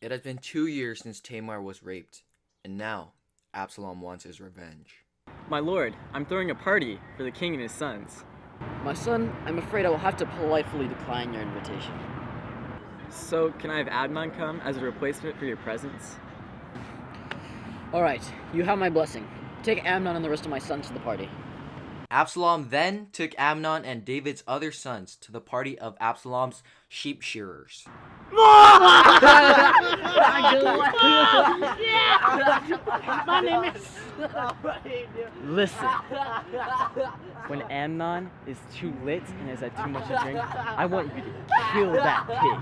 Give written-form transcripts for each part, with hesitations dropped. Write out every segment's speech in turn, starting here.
It has been 2 years since Tamar was raped, and now Absalom wants his revenge. My lord, I'm throwing a party for the king and his sons. My son, I'm afraid I will have to politely decline your invitation. So, can I have Amnon come as a replacement for your presence? Alright, you have my blessing. Take Amnon and the rest of my sons to the party. Absalom then took Amnon and David's other sons to the party of Absalom's sheep shearers. My name is... Listen, when Amnon is too lit and has had too much to drink, I want you to kill that pig.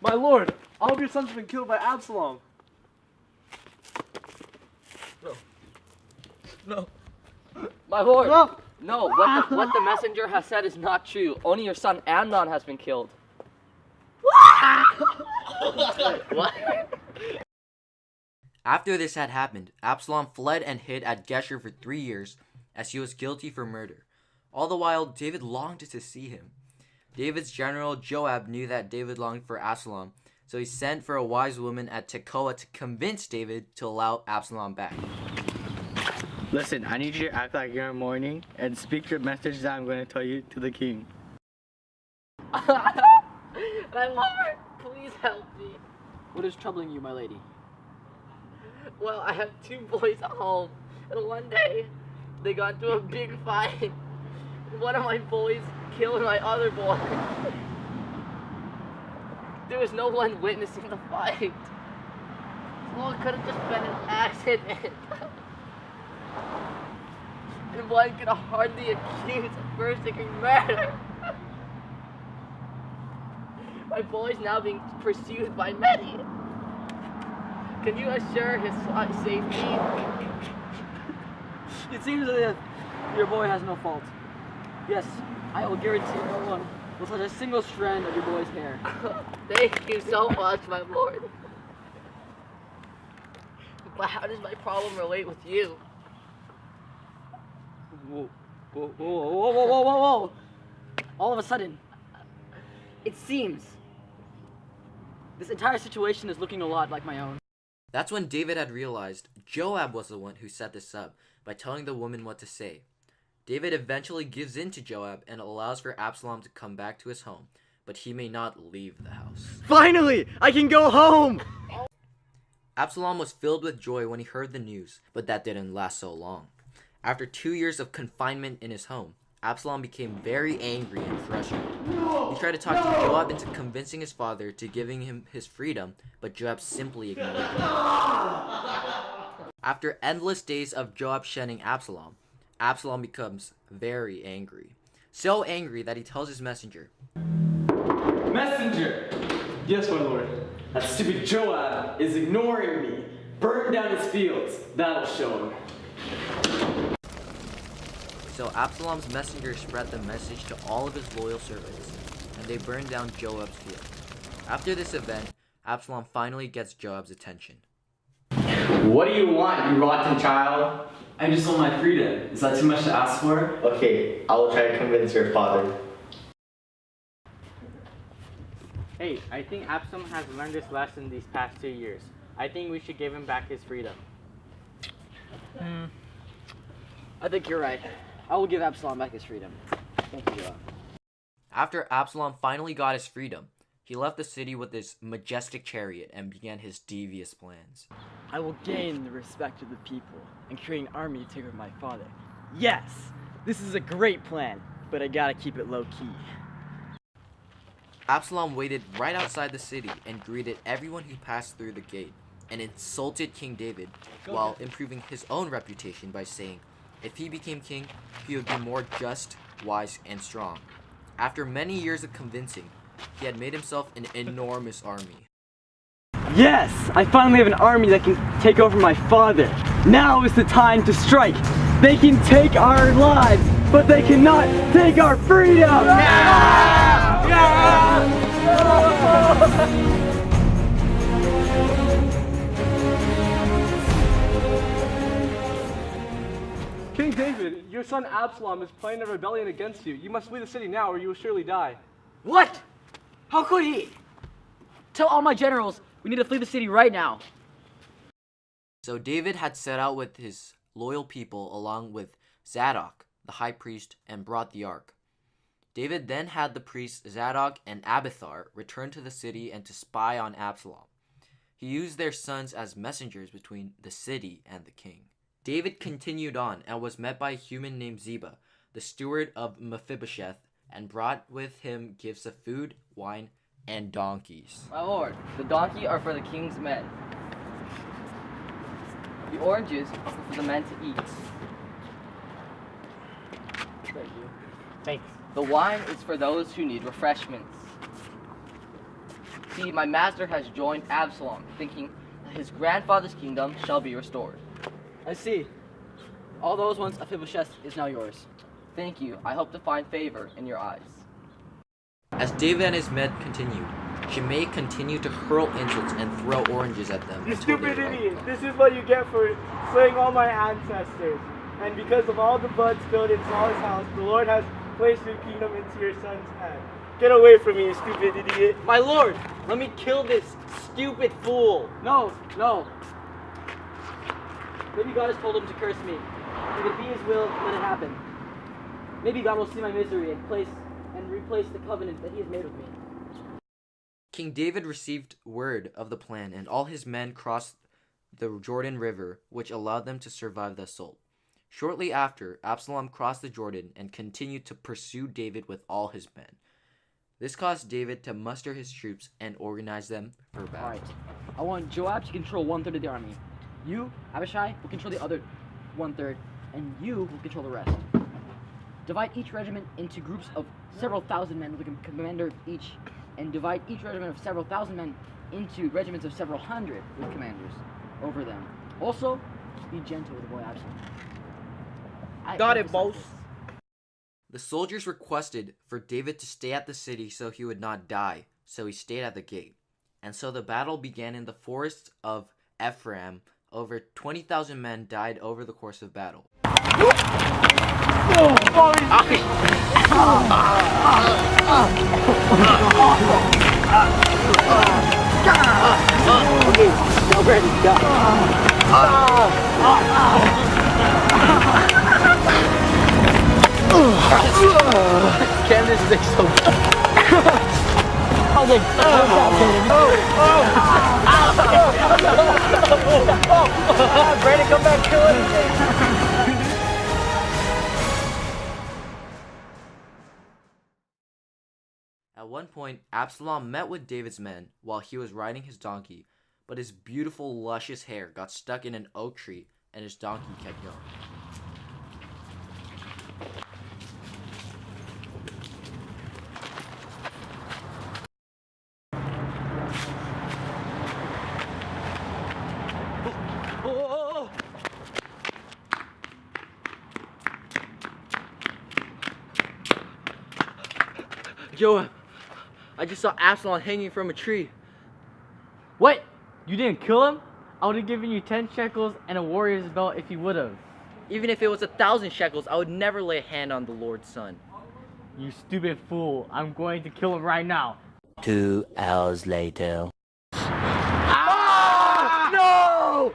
My lord, all of your sons have been killed by Absalom. No. My lord. No, what the messenger has said is not true. Only your son Amnon has been killed. What? After this had happened, Absalom fled and hid at Geshur for 3 years, as he was guilty for murder. All the while, David longed to see him. David's general Joab knew that David longed for Absalom, so he sent for a wise woman at Tekoa to convince David to allow Absalom back. Listen, I need you to act like you're in mourning and speak your message that I'm going to tell you to the king. My lord, please help me. What is troubling you, my lady? Well, I have 2 boys at home, and one day they got into a big fight. One of my boys killed my other boy. There was no one witnessing the fight. Well, it could have just been an accident. And one could hardly accuse a first-degree murder. My boy's now being pursued by many. Can you assure his safety? It seems as if your boy has no fault. Yes, I will guarantee no one will touch a single strand of your boy's hair. Thank you so much, my lord. But how does my problem relate with you? Whoa, whoa, whoa, whoa, whoa, whoa, whoa, whoa! All of a sudden, it seems this entire situation is looking a lot like my own. That's when David had realized Joab was the one who set this up by telling the woman what to say. David eventually gives in to Joab and allows for Absalom to come back to his home, but he may not leave the house. Finally, I can go home! Absalom was filled with joy when he heard the news, but that didn't last so long. After 2 years of confinement in his home, Absalom became very angry and frustrated. He tried to talk to Joab into convincing his father to giving him his freedom, but Joab simply ignored him. After endless days of Joab shunning Absalom, Absalom becomes very angry. So angry that he tells his messenger, Messenger! Yes, my lord. That stupid Joab is ignoring me. Burn down his fields. That'll show him. So Absalom's messenger spread the message to all of his loyal servants, and they burned down Joab's field. After this event, Absalom finally gets Joab's attention. What do you want, you rotten child? I just want my freedom. Is that too much to ask for? Okay, I will try to convince your father. Hey, I think Absalom has learned this lesson these past 2 years. I think we should give him back his freedom. I think you're right. I will give Absalom back his freedom. Thank you, Joab. After Absalom finally got his freedom, he left the city with his majestic chariot and began his devious plans. I will gain the respect of the people and create an army to take over my father. Yes! This is a great plan, but I gotta keep it low-key. Absalom waited right outside the city and greeted everyone who passed through the gate, and insulted King David while improving his own reputation by saying if he became king, he would be more just, wise, and strong. After many years of convincing, He had made himself an enormous army. Yes, I finally have an army that can take over my father. Now is the time to strike. They can take our lives, but they cannot take our freedom. King David, your son Absalom is planning a rebellion against you. You must flee the city now or you will surely die. What? How could he? Tell all my generals we need to flee the city right now. So David had set out with his loyal people along with Zadok, the high priest, and brought the ark. David then had the priests Zadok and Abiathar return to the city and to spy on Absalom. He used their sons as messengers between the city and the king. David continued on and was met by a human named Ziba, the steward of Mephibosheth, and brought with him gifts of food, wine, and donkeys. My lord, the donkey are for the king's men. The oranges are for the men to eat. Thanks. The wine is for those who need refreshments. See, my master has joined Absalom, thinking that his grandfather's kingdom shall be restored. I see. All those ones of Mephibosheth is now yours. Thank you. I hope to find favor in your eyes. As David and his men continued, Shimei continued to hurl insults and throw oranges at them. You until they stupid were idiot! gone. This is what you get for slaying all my ancestors. And because of all the blood spilled in Saul's house, the Lord has placed your kingdom into your son's hand. Get away from me, you stupid idiot! My lord, let me kill this stupid fool. No. Maybe God has told him to curse me. If it be his will, let it happen. Maybe God will see my misery and replace the covenant that he has made with me. King David received word of the plan, and all his men crossed the Jordan River, which allowed them to survive the assault. Shortly after, Absalom crossed the Jordan and continued to pursue David with all his men. This caused David to muster his troops and organize them for battle. Alright. I want Joab to control 1/3 of the army. You, Abishai, will control the other 1/3, and you will control the rest. Divide each regiment into groups of several thousand men with a commander of each, and divide each regiment of several thousand men into regiments of several hundred with commanders over them. Also, be gentle with the boy Absalom. Got it, boss. The soldiers requested for David to stay at the city so he would not die, so he stayed at the gate. And so the battle began in the forests of Ephraim. Over 20,000 men died over the course of battle. Candace is so Brandon, come back, kill it. At one point, Absalom met with David's men while he was riding his donkey, but his beautiful, luscious hair got stuck in an oak tree and his donkey kept going. Joab, I just saw Absalom hanging from a tree. What? You didn't kill him? I would have given you 10 shekels and a warrior's belt if you would have. Even if it was 1,000 shekels, I would never lay a hand on the Lord's son. You stupid fool. I'm going to kill him right now. 2 hours later. No!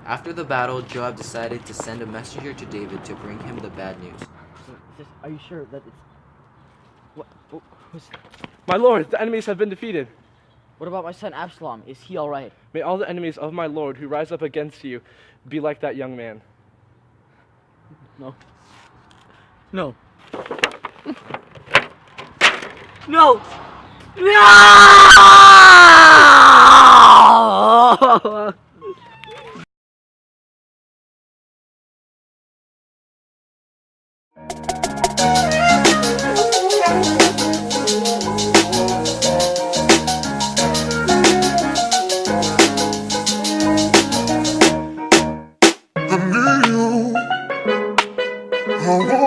After the battle, Joab decided to send a messenger to David to bring him the bad news. Are you sure that it's... My lord, the enemies have been defeated. What about my son Absalom? Is he alright? May all the enemies of my lord who rise up against you be like that young man. No. No. No! No! I